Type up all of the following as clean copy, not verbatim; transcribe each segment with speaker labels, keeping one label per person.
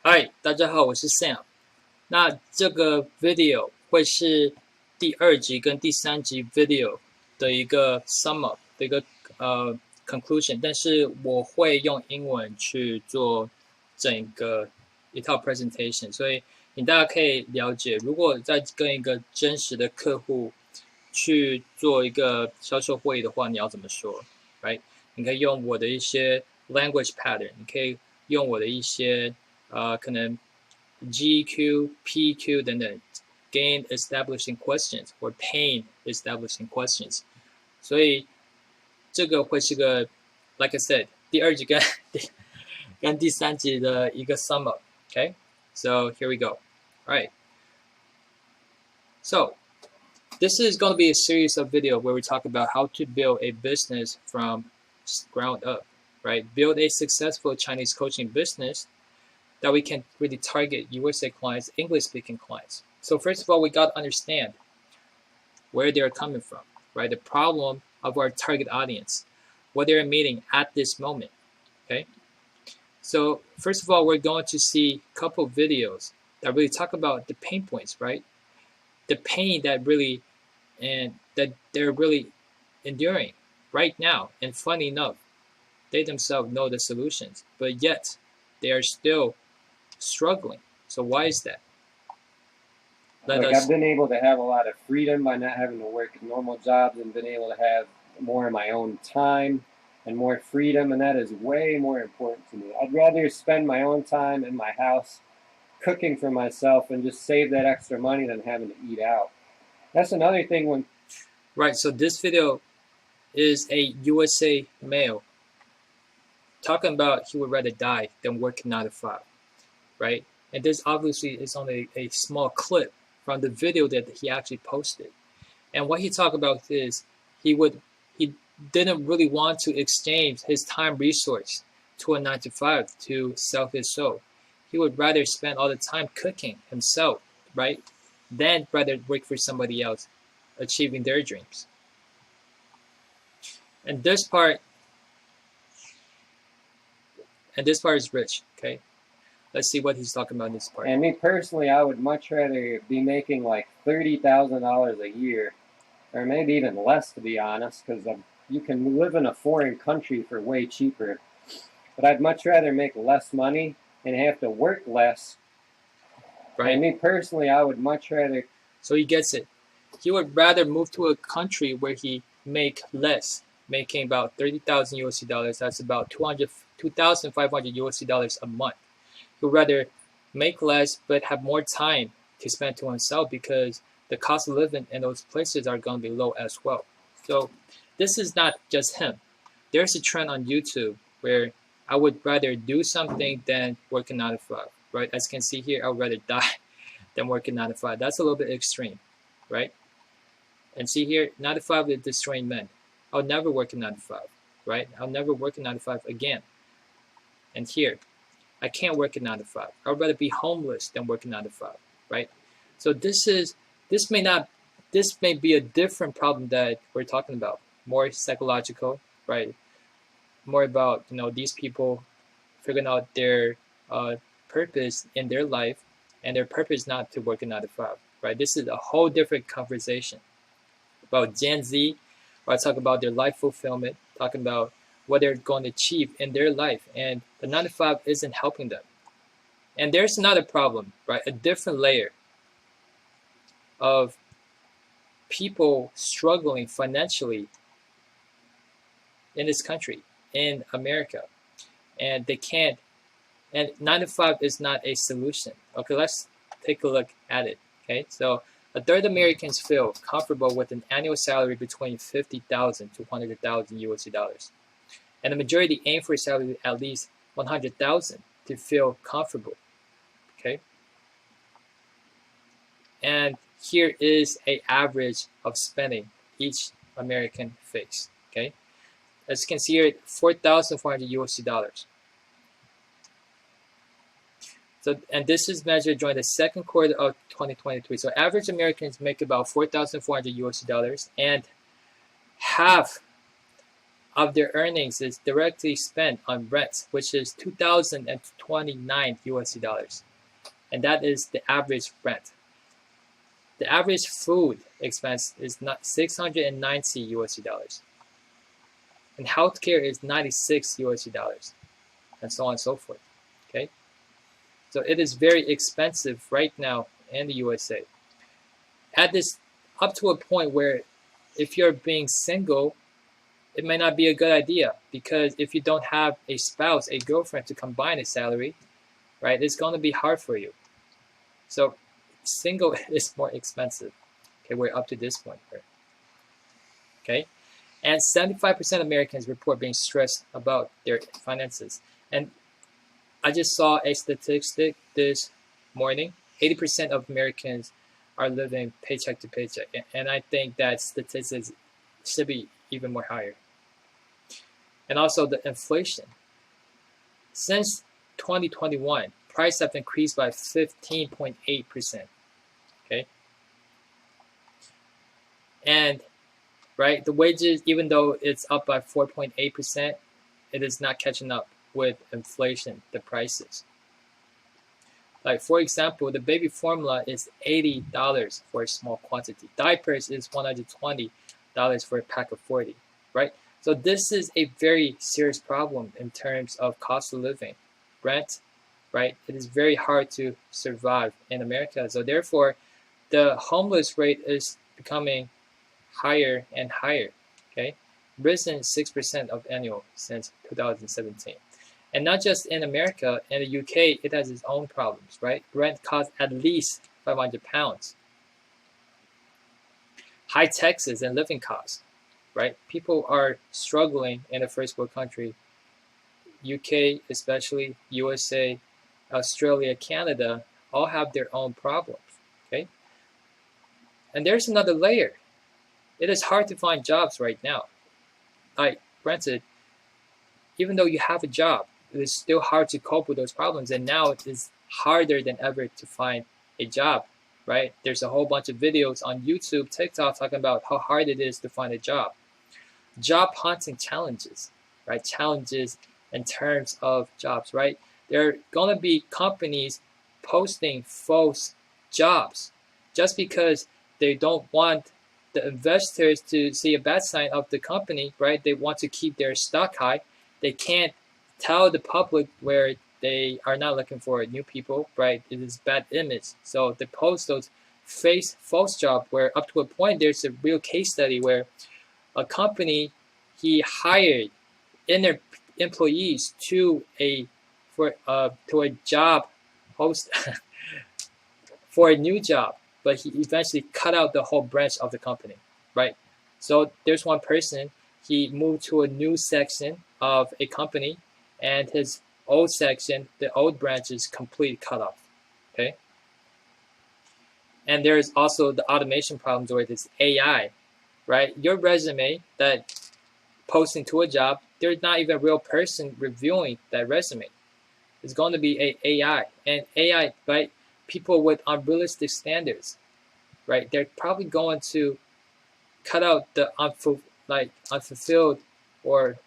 Speaker 1: 嗨，大家好，我是 Sam。那这个 video 会是第二集跟第三集 video 的一个 sum up 的一个conclusion，但是我会用英文去做整个一套 presentation，所以你大家可以了解，如果在跟一个真实的客户去做一个销售会议的话，你要怎么说，right？你可以用我的一些 language pattern，你可以用我的一些可能 GQ、PQ 等等 gain establishing questions 或 pain establishing questions，所以这个会是个 like I said 第二集跟第三集的一个 sum up。Okay, so here we go. All right. So this is going to be a series of video where we talk about how to build a business from ground up, right? Build a successful Chinese coaching business that we can really target USA clients, English-speaking clients. So first of all, we got to understand where they're coming from, right? The problem of our target audience, what they're meeting at this moment, okay? So first of all, we're going to see a couple of videos that really talk about the pain points, right? The pain that really and that they're really enduring right now. And funny enough, they themselves know the solutions, but yet they are still struggling. So why is that?
Speaker 2: I've been able to have a lot of freedom by not having to work normal jobs and been able to have more of my own time and more freedom, and that is way more important to me. I'd rather spend my own time in my house cooking for myself and just save that extra money than having to eat out. That's another thing when...
Speaker 1: Right, so this video is a USA male talking about he would rather die than work 9 to 5, right? And this obviously is only a small clip from the video that he actually posted. And what he talked about is he didn't really want to exchange his time resource to a 9 to 5 to sell his soul. He would rather spend all the time cooking himself, right? Than rather work for somebody else achieving their dreams. And this part is rich, okay? Let's see what he's talking about in this part.
Speaker 2: And me personally, I would much rather be making like $30,000 a year, or maybe even less, to be honest, because you can live in a foreign country for way cheaper. But I'd much rather make less money and have to work less. Right. And me personally, I would much rather...
Speaker 1: So he gets it. He would rather move to a country where he make less, making about 30,000 USD dollars. That's about 2,500 USD dollars a month. He would rather make less but have more time to spend to himself because the cost of living in those places are going to be low as well. So this is not just him. There's a trend on YouTube where I would rather do something than working 9 to 5, right? As you can see here, I would rather die than working 9 to 5. That's a little bit extreme, right? And see here, 9 to 5 is destroying men. I'll never work in 9 to 5, right? I'll never work in 9 to 5 again. And here, I can't work in 9 to 5. I would rather be homeless than working 9 to 5, right? So this may be a different problem that we're talking about, more psychological, right? More about these people figuring out their purpose in their life, and their purpose not to work in 9 to 5, right? This is a whole different conversation about Gen Z, where I talk about their life fulfillment, talking about what they're going to achieve in their life, and the 9 to 5 isn't helping them. And there's another problem, right? A different layer of people struggling financially in this country, in America, and they can't. And 9 to 5 is not a solution. Okay, let's take a look at it. Okay, so a third of Americans feel comfortable with an annual salary between 50,000 to 100,000 USD dollars. And the majority aim for a salary at least 100,000 to feel comfortable. Okay. And here is an average of spending each American face. Okay. As you can see here, 4,400 USD dollars. So, and this is measured during the second quarter of 2023. So average Americans make about 4,400 USD dollars, and half of their earnings is directly spent on rent, which is 2,029 USD dollars. And that is the average rent. The average food expense is not 690 USD dollars. And healthcare is 96 USD dollars. And so on and so forth. Okay? So it is very expensive right now in the USA. At this up to a point where if you're being single, it may not be a good idea, because if you don't have a spouse, a girlfriend to combine a salary, right, it's going to be hard for you. So single is more expensive. Okay, we're up to this point here. Okay, and 75% of Americans report being stressed about their finances. And I just saw a statistic this morning. 80% of Americans are living paycheck to paycheck. And I think that statistics should be even more higher. And also the inflation. Since 2021, prices have increased by 15.8%. Okay. And right, the wages, even though it's up by 4.8%, it is not catching up with inflation, the prices. Like, for example, the baby formula is $80 for a small quantity. Diapers is $120 for a pack of 40, right? So this is a very serious problem in terms of cost of living. Rent, right? It is very hard to survive in America. So therefore, the homeless rate is becoming higher and higher, okay? Risen 6% of annual since 2017. And not just in America, in the UK, it has its own problems, right? Rent costs at least £500. High taxes and living costs, right? People are struggling in a first world country. UK especially, USA, Australia, Canada, all have their own problems, okay? And there's another layer. It is hard to find jobs right now. Granted, even though you have a job, it is still hard to cope with those problems. And now it is harder than ever to find a job, right? There's a whole bunch of videos on YouTube, TikTok, talking about how hard it is to find a job. Job hunting challenges, right? Challenges in terms of jobs, right? There are going to be companies posting false jobs just because they don't want the investors to see a bad sign of the company, right? They want to keep their stock high. They can't tell the public where they are not looking for new people, right? It is bad image. So they post those false job where up to a point, there's a real case study where a company, he hired inner employees to a job host for a new job, but he eventually cut out the whole branch of the company, right? So there's one person, he moved to a new section of a company, and his old section, the old branch, is completely cut off, okay? And there's also the automation problems with this AI, right? Your resume that posting to a job, there's not even a real person reviewing that resume. It's going to be a AI, and AI, right? People with unrealistic standards, right? They're probably going to cut out the unfulfilled or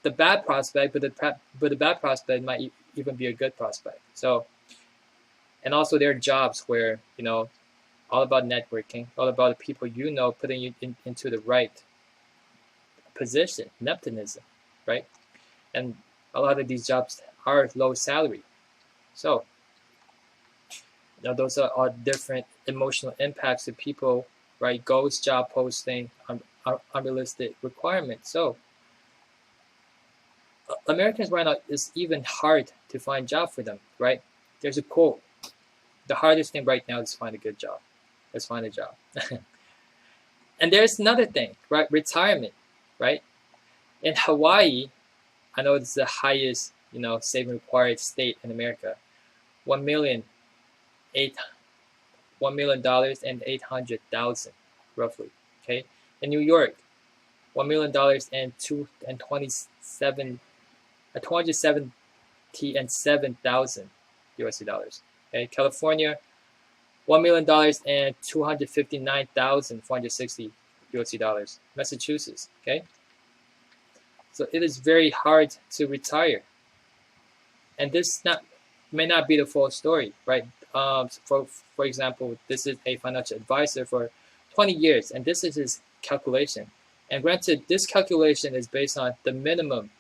Speaker 1: the bad prospect, but the bad prospect might even be a good prospect. So, and also there are jobs where, all about networking, all about the people putting you into the right position, nepotism, right? And a lot of these jobs are low salary. So, those are all different emotional impacts to people, right? Ghost job posting, unrealistic requirements. So, Americans right now, it's even hard to find job for them, right? There's a quote: the hardest thing right now is to find a good job. Let's find a job. And there's another thing, right? Retirement, right? In Hawaii, I know it's the highest, saving required state in America. $1 million and 800,000 roughly. Okay. In New York, $1 million and 277,000 USD dollars. Okay. California, $1 million and 259,460 USD dollars. Massachusetts, okay? So it is very hard to retire. And this may not be the full story, right? For example, this is a financial advisor for 20 years, and this is his calculation. And granted, this calculation is based on the minimum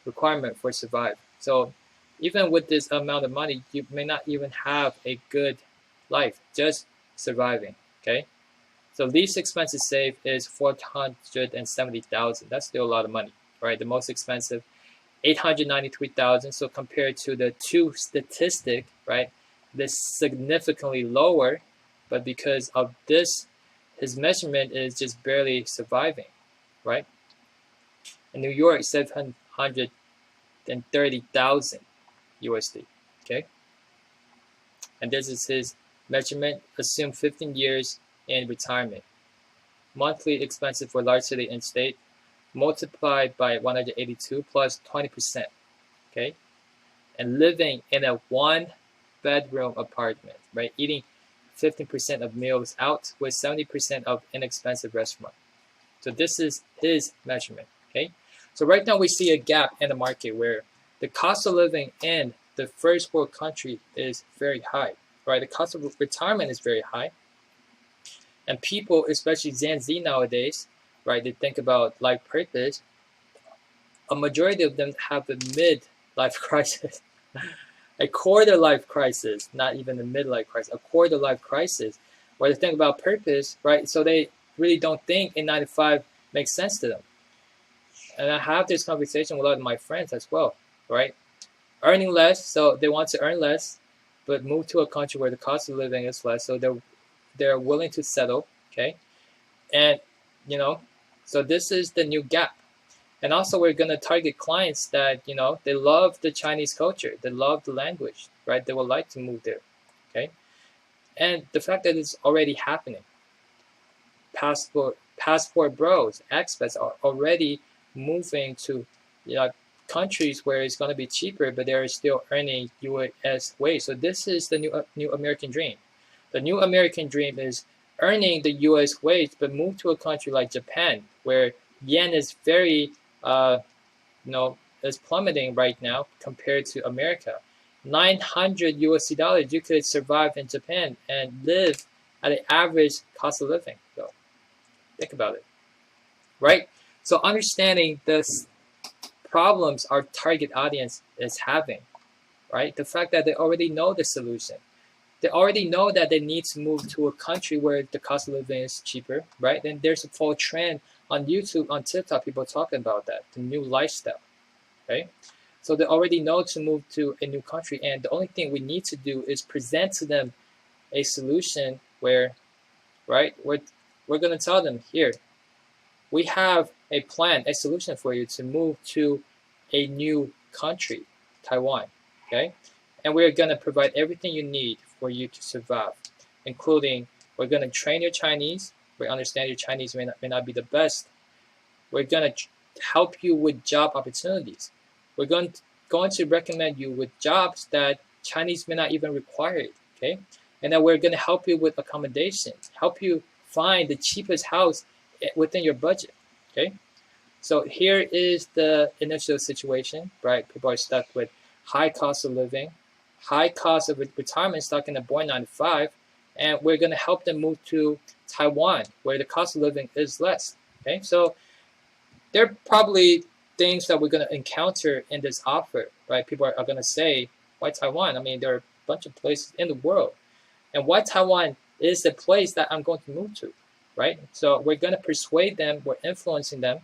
Speaker 1: requirement for survive. So even with this amount of money, you may not even have a good life, just surviving, okay? So least expensive save is 470,000. That's still a lot of money, right? The most expensive, 893,000. So compared to the two statistic, right, this significantly lower, but because of this, his measurement is just barely surviving, right? In New York, 730,000 USD, okay? And this is his measurement. Assume 15 years in retirement. Monthly expenses for large city and state multiplied by 182 plus 20%, okay? And living in a 1-bedroom apartment, right? Eating 15% of meals out with 70% of inexpensive restaurant. So this is his measurement, okay? So right now we see a gap in the market where the cost of living in the first world country is very high, right? The cost of retirement is very high. And people, especially Gen Z nowadays, right, they think about life purpose. A majority of them have a mid-life crisis, a quarter life crisis, not even a midlife crisis, a quarter life crisis, where they think about purpose, right? So they really don't think in 95 makes sense to them. And I have this conversation with a lot of my friends as well, right? Earning less, so they want to earn less, but move to a country where the cost of living is less, so they're willing to settle, okay? And so this is the new gap. And also we're going to target clients that, they love the Chinese culture, they love the language, right? They would like to move there, okay? And the fact that it's already happening. Passport bros, expats are already moving to countries where it's going to be cheaper, but they're still earning US wage. So this is the new American dream. The new American dream is earning the US wage, but move to a country like Japan, where yen is very, is plummeting right now compared to America. 900 USD dollars, you could survive in Japan and live at an average cost of living. So think about it, right? So understanding this problems our target audience is having, right? The fact that they already know the solution. They already know that they need to move to a country where the cost of living is cheaper, right? And there's a full trend on YouTube, on TikTok, people talking about that, the new lifestyle, okay? So they already know to move to a new country, and the only thing we need to do is present to them a solution where, right, we're going to tell them, here, we have a plan, a solution for you to move to a new country, Taiwan, okay? And we're going to provide everything you need for you to survive, including we're going to train your Chinese. We understand your Chinese may not be the best. We're going to help you with job opportunities. We're going to recommend you with jobs that Chinese may not even require, okay? And then we're going to help you with accommodation, help you find the cheapest house within your budget, okay? So here is the initial situation, right? People are stuck with high cost of living, high cost of retirement, stuck in a boring 9 to 5, and we're going to help them move to Taiwan, where the cost of living is less, okay? So there are probably things that we're going to encounter in this offer, right? People are going to say, why Taiwan? I mean, there are a bunch of places in the world. And why Taiwan is the place that I'm going to move to, right? So we're going to persuade them, we're influencing them,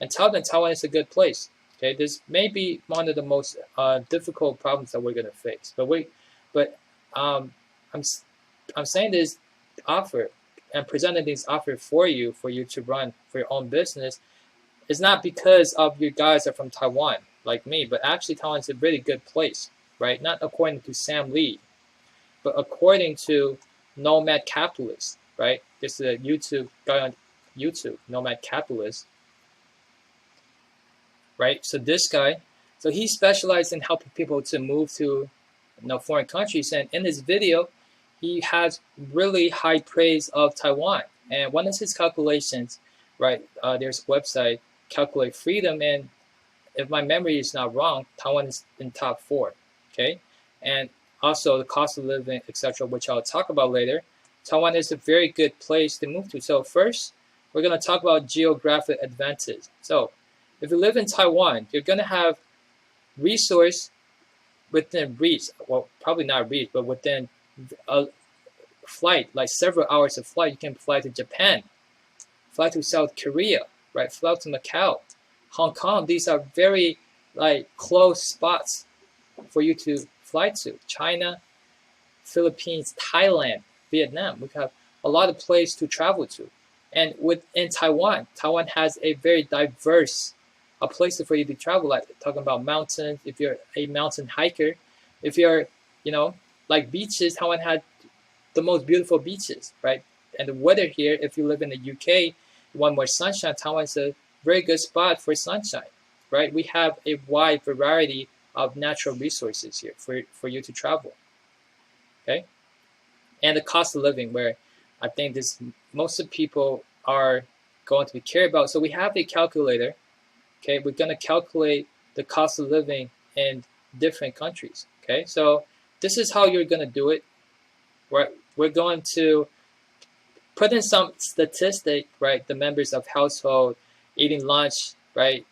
Speaker 1: and tell them Taiwan is a good place. Okay, this may be one of the most difficult problems that we're going to face. But I'm saying this offer and presenting this offer for you to run for your own business is not because of you guys are from Taiwan like me, but actually Taiwan is a really good place, right? Not according to Sam Lee, but according to Nomad Capitalist, right? This is a YouTube guy on YouTube, Nomad Capitalist, right? So this guy, so he specialized in helping people to move to foreign countries, and in his video, he has really high praise of Taiwan, And one of his calculations, right? There's a website calculate freedom, and if my memory is not wrong, Taiwan is in top 4. Okay, and also the cost of living, etc., which I'll talk about later. Taiwan is a very good place to move to. So first, we're gonna talk about geographic advantage. So if you live in Taiwan, you're gonna have resource within reach. Well, probably not reach, but within a flight, like several hours of flight. You can fly to Japan, fly to South Korea, right? Fly to Macau, Hong Kong. These are very like close spots for you to fly to. China, Philippines, Thailand, Vietnam. We have a lot of places to travel to. And within Taiwan, Taiwan has a very diverse places for you to travel. Like talking about mountains, if you're a mountain hiker, if you're, you know, like beaches, Taiwan had the most beautiful beaches, right? And the weather here, if you live in the UK, you want more sunshine, Taiwan's a very good spot for sunshine, right? We have a wide variety of natural resources here for you to travel, okay? And the cost of living, where I think this most of people are going to be care about. So we have a calculator, okay? We're going to calculate the cost of living in different countries, okay? So this is how you're going to do it. We're going to put in some statistic, right? The members of household eating lunch, right?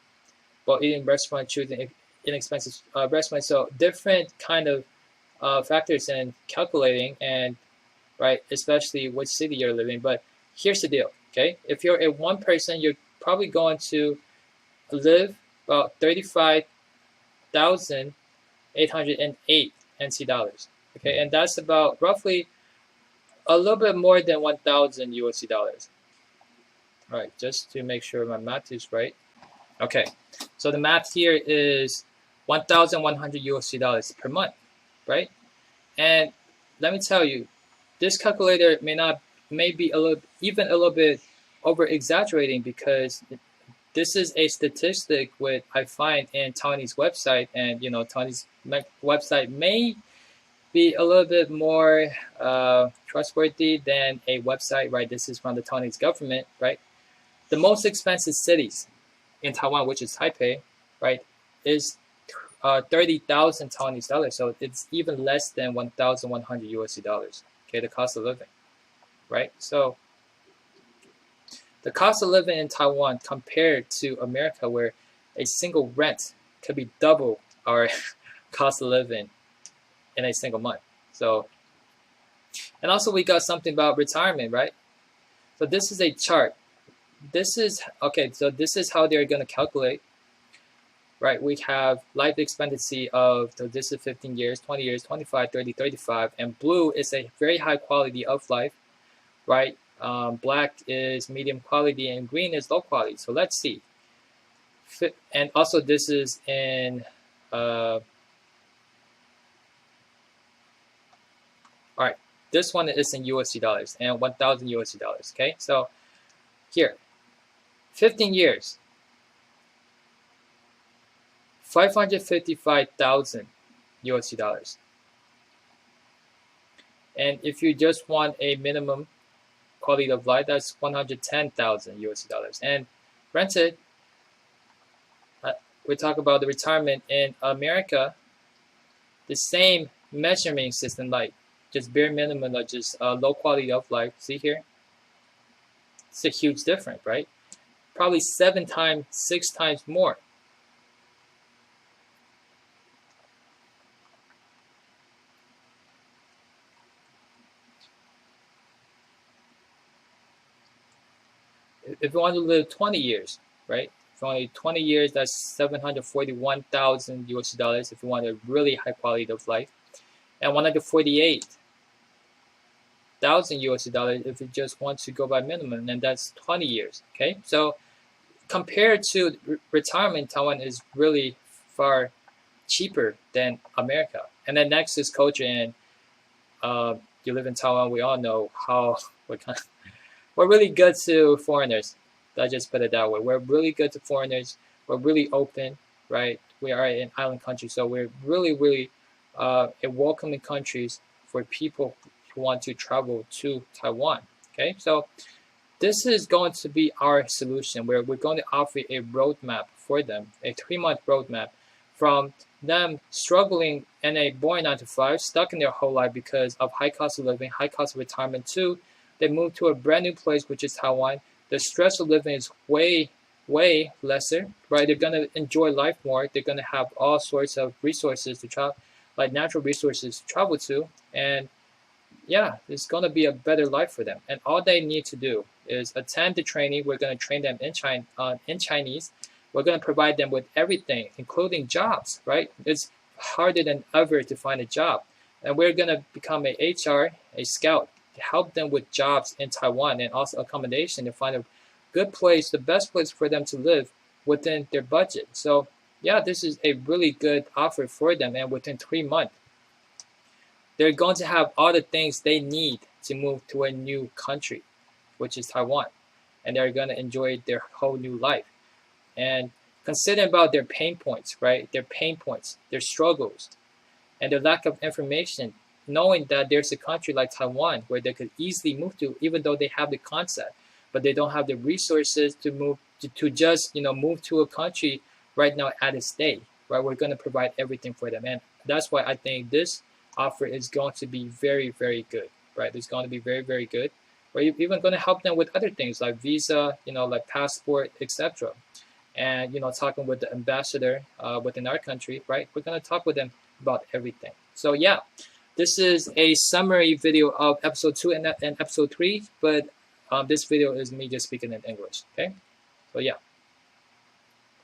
Speaker 1: While eating restaurant, choosing inexpensive restaurants. So different kind of factors in calculating, and right, especially which city you're living. But here's the deal, okay? If you're a one person, you're probably going to live about 35,808 NT dollars, okay? And that's about roughly a little bit more than 1,000 USD dollars. All right, just to make sure my math is right. Okay, so the math here is 1,100 USD dollars per month, right? And let me tell you, this calculator may be a little bit over exaggerating, because this is a statistic which I find in Tony's website, and you know Tony's website may be a little bit more trustworthy than a website, right? This is from the Taiwanese government, right? The most expensive cities in Taiwan, which is Taipei, right, is 30,000 Taiwanese dollars. So it's even less than 1,100 USD dollars. Okay, the cost of living, right? So the cost of living in Taiwan compared to America, where a single rent could be double our cost of living in a single month. So, and also we got something about retirement, right? So this is a chart. This is, okay, so this is how they're going to calculate, right? We have life expectancy of, so this is 15 years, 20 years, 25, 30, 35, and blue is a very high quality of life, right? Black is medium quality, and green is low quality. So let's see. And also this is in, all right, this one is in USD dollars and 1,000 USD dollars, okay? So here, 15 years, 555,000 USD dollars. And if you just want a minimum quality of life, that's 110,000 USD dollars. And granted, we talk about the retirement in America, the same measurement system, like just bare minimum, or just low quality of life. See here? It's a huge difference, right? Probably 7 times, 6 times more. If you want to live 20 years, right? If only 20 years, that's 741,000 USD dollars if you want a really high quality of life, and 148,000 USD dollars if you just want to go by minimum, and that's 20 years. Okay, so compared to retirement, Taiwan is really far cheaper than America. And then next is culture, and you live in Taiwan, we all know how we're really good to foreigners. Let's just put it that way. We're really good to foreigners. We're really open, right? We are an island country, so we're really a welcoming countries for people who want to travel to Taiwan. Okay, so this is going to be our solution, where we're going to offer a roadmap for them, a 3-month roadmap from them struggling in a boring 9 to 5, stuck in their whole life because of high cost of living, high cost of retirement. 2, they move to a brand new place, which is Taiwan. The stress of living is way lesser, right? They're gonna enjoy life more. They're gonna have all sorts of resources to travel, like natural resources to travel to, and yeah, it's gonna be a better life for them. And all they need to do is attend the training. We're gonna train them in Chinese. We're gonna provide them with everything, including jobs, right? It's harder than ever to find a job, and we're gonna become a HR, a scout, to help them with jobs in Taiwan and also accommodation to find a good place, the best place for them to live within their budget. So yeah, this is a really good offer for them, and within 3 months, they're going to have all the things they need to move to a new country, which is Taiwan, and they're going to enjoy their whole new life. And consider about their pain points, right? Their pain points, their struggles, and the lack of information, knowing that there's a country like Taiwan where they could easily move to, even though they have the concept, but they don't have the resources to move to just move to a country right now at a state. Right, we're going to provide everything for them, and that's why I think this offer is going to be very good. Right, it's going to be very good. We're even going to help them with other things like visa, like passport, etc. And talking with the ambassador within our country, right? We're going to talk with them about everything. So yeah, this is a summary video of episode 2 and episode 3, but this video is me just speaking in English. Okay, so yeah.